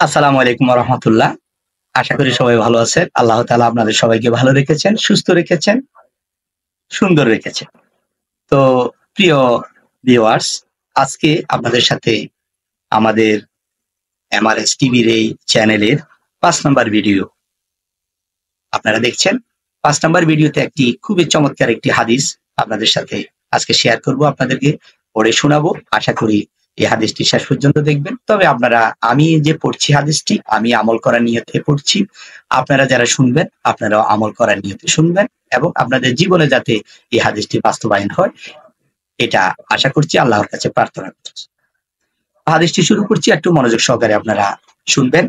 আসসালামু আলাইকুম ওয়া রাহমাতুল্লাহ। আশা করি সবাই ভালো আছেন। আল্লাহ তাআলা আপনাদের সবাইকে ভালো রেখেছেন, সুস্থ রেখেছেন, সুন্দর রেখেছেন। তো প্রিয় ভিউয়ার্স, আজকে আপনাদের সাথে আমাদের এমআরএস টিভির এই চ্যানেলের ৫ নাম্বার ভিডিও আপনারা দেখছেন। ৫ নাম্বার ভিডিওতে একটি খুবই চমৎকার একটি হাদিস আপনাদের সাথে আজকে শেয়ার করব, আপনাদেরকে পড়ে শোনাবো। আশা করি এই হাদিসটি শেষ পর্যন্ত দেখবেন। তবে আমি যে পড়ছি হাদিসটি, আমি আমল করার নিয়তে পড়ছি। আপনারা যারা শুনবেন, আপনারাও আমল করার নিয়তে শুনবেন এবং আপনাদের জীবনে যাতে এই হাদিসটি বাস্তবায়ন হয়, এটা আশা করছি, আল্লাহর কাছে প্রার্থনা করছি। হাদিসটি শুরু করছি, একটু মনোযোগ সহকারে আপনারা শুনবেন।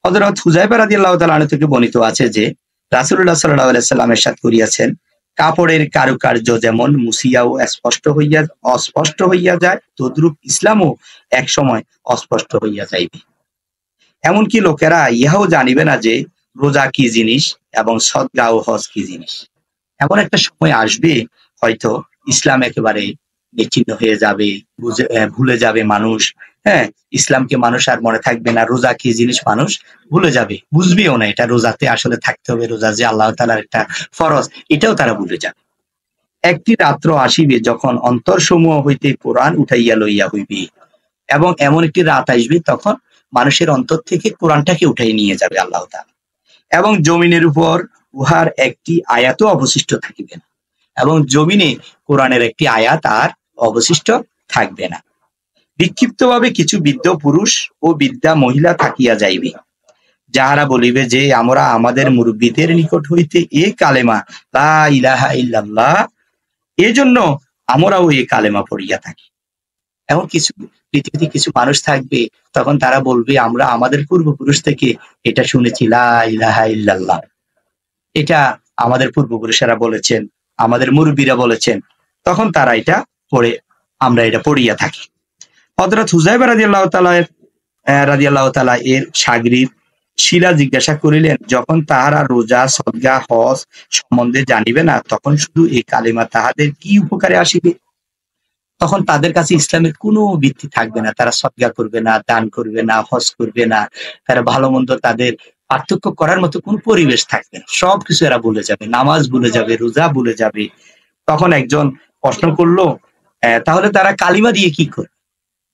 হযরত হুযায়ফা রাদিয়াল্লাহু তাআলা আনহু থেকে বর্ণিত আছে যে রাসূলুল্লাহ সাল্লাল্লাহু আলাইহি ওয়াসাল্লাম ইরশাদ করিয়াছেন, কাপড়ের কারুকার্য যেমন মুছিয়া ও অস্পষ্ট হইয়া যায়, তদ্রূপ ইসলামও একসময় অস্পষ্ট হইয়া যাইবে। এমনকি লোকেরা ইহাও জানিবে না যে রোজা কি জিনিস এবং সদকা ও হজ কি জিনিস। এমন একটা সময় আসবে, হয়তো ইসলাম একেবারে বিচ্ছিন্ন হয়ে যাবে, ভুলে যাবে মানুষ। হ্যাঁ, ইসলামকে মানুষ আর মনে থাকবে না, রোজা কি জিনিস মানুষ ভুলে যাবে, বুঝবেও না এটা রোজাতে আসলে থাকতে হবে, রোজা যে আল্লাহ তাআলার একটা ফরজ, এটাও তারা ভুলে যাবে। একটি রাত্র আসিবে যখন অন্তরসমূহ হইতে কোরআন উঠাইয়া লইয়া হইবে, এবং এমন একটি রাত আসবে তখন মানুষের অন্তর থেকে কোরআনটাকে উঠাই নিয়ে যাবে আল্লাহ তাআলা, এবং জমিনের উপর উহার একটি আয়াতও অবশিষ্ট থাকিবে না, এবং জমিনে কোরআনের একটি আয়াত আর অবশিষ্ট থাকবে না। বিক্ষিপ্তভাবে কিছু বৃদ্ধ পুরুষ ও বৃদ্ধা মহিলা থাকিয়া যাইবে, যাহারা বলিবে যে আমরা আমাদের মুরব্বীদের নিকট হইতে এ কালেমা লা ইলাহা ইল্লাল্লাহ, এজন্য আমরাও এই কালেমা পড়িয়া থাকি। এবং পৃথিবীতে কিছু মানুষ থাকবে, তখন তারা বলবে আমরা আমাদের পূর্বপুরুষ থেকে এটা শুনেছি, লা ইলাহা ইল্লাল্লাহ, এটা আমাদের পূর্বপুরুষেরা বলেছেন, আমাদের মুরব্বীরা বলেছেন, তখন তারা এটা পড়ে, আমরা এটা পড়িয়া থাকি। হযরত হুযায়ফা রাদিয়াল্লাহু তাআলা এর শাগরিদ শিলা জিজ্ঞাসা করিলেন, যখন তাহারা রোজা, সদকা, হজ সম্বন্ধে জানিবে না, তখন শুধু এই কালেমা তাহাদের কি উপকারে আসিবে? তখন তাদের কাছে ইসলামের কোনো ভিত্তি থাকবে না, তারা সদকা করবে না, দান করবে না, হজ করবে না, তারা ভালো মন্দ তাদের পার্থক্য করার মতো কোন পরিবেশ থাকবে না, সবকিছু এরা ভুলে যাবে, নামাজ ভুলে যাবে, রোজা ভুলে যাবে। তখন একজন প্রশ্ন করলো, তাহলে তারা কালিমা দিয়ে কি করবে?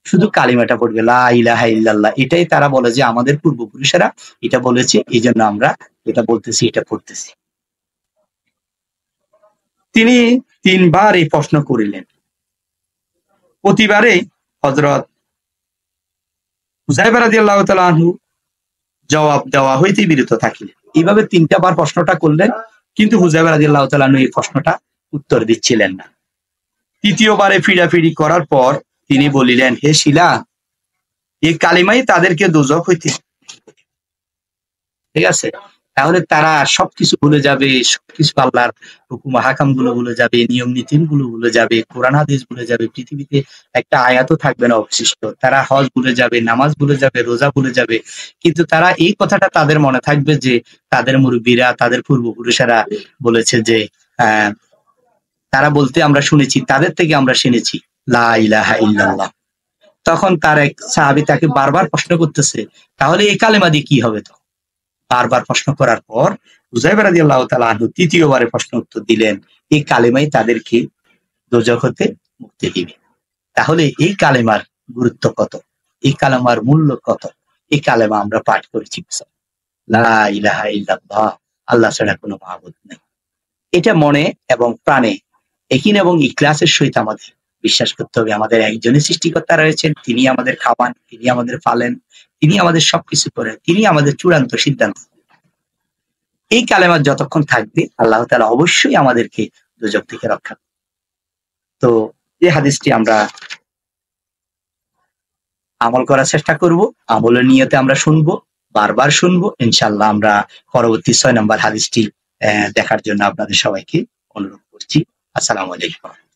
শুধু কালিমাটা পড়বে, লা ইলাহা ইল্লাল্লাহ, এটাই তারা বলে যে আমাদের পূর্বপুরুষেরা এটা বলেছে, এই জন্য আমরা এটা বলতেছি, এটা পড়তেছি। তিনি ৩ বার এই প্রশ্ন করিলেন। প্রতিবারে হযরত হুযায়ফা রাদিয়াল্লাহু তাআলা আনহু জবাব দেওয়া হইতে বিরত থাকিলেন। এইভাবে ৩টা বার প্রশ্নটা করলেন, কিন্তু হুযায়ফা রাদিয়াল্লাহু তাআলা আনহু এই প্রশ্নটা উত্তর দিচ্ছিলেন না। তৃতীয়বারে ফিরাফিরি করার পর তিনি বলিলেন, হে শিলা, এই কালিমাই তাদেরকে দোজখ হইতে, ঠিক আছে? তাহলে তারা সবকিছু ভুলে যাবে, সবকিছু আল্লাহর হুকুম হাকাম গুলো ভুলে যাবে, নিয়ম নীতিম গুলো ভুলে যাবে, কোরআন হাদিস ভুলে যাবে, পৃথিবীতে একটা আয়াতও থাকবে না অবশিষ্ট। তারা হজ ভুলে যাবে, নামাজ ভুলে যাবে, রোজা ভুলে যাবে। কিন্তু তারা এই কথাটা তাদের মনে থাকবে যে তাদের মুরব্বীরা, তাদের পূর্বপুরুষেরা বলেছে যে তারা বলতে আমরা শুনেছি, তাদের থেকে আমরা শুনেছি লা ইলাহা ইল্লাল্লাহ। তখন তার এক সাহাবী তাকে বারবার প্রশ্ন করতেছে, তাহলে এই কালেমা দিয়ে কি হবে? তো বারবার প্রশ্ন করার পর হুযায়ফা রাদিয়াল্লাহু তাআলা আনহু তৃতীয়বারে প্রশ্ন উত্তর দিলেন, এই কালেমাই তাদেরকে দোজখ হতে মুক্তি দিবে। তাহলে এই কালেমার গুরুত্ব কত, এই কালেমার মূল্য কত, এই কালেমা আমরা পাঠ করেছি, লা ইলাহা ইল্লাল্লাহ, আল্লাহ ছাড়া কোনো মাবুদ নেই। এটা মনে এবং প্রাণে একিন এবং ইখলাসের সহিত আমাদের বিশ্বাস করতে হবে। আমাদের একজনই সৃষ্টিকর্তা রয়েছেন, তিনি আমাদের খাওয়ান, তিনি আমাদের পালেন, তিনি আমাদের সবকিছু করেন, তিনি আমাদের চূড়ান্ত সিদ্ধান্ত। এই কালেমা যতক্ষণ থাকবে, আল্লাহ তাআলা অবশ্যই আমাদেরকে দোজখ থেকে রক্ষা করবেন। তো এই হাদিসটি আমরা আমল করার চেষ্টা করব, আমলের নিয়তে আমরা শুনবো, বারবার শুনবো। ইনশাআল্লাহ আমরা পরবর্তী ৬ নম্বর হাদিসটি দেখার জন্য আপনাদের সবাইকে অনুরোধ করছি। আসসালামু আলাইকুম।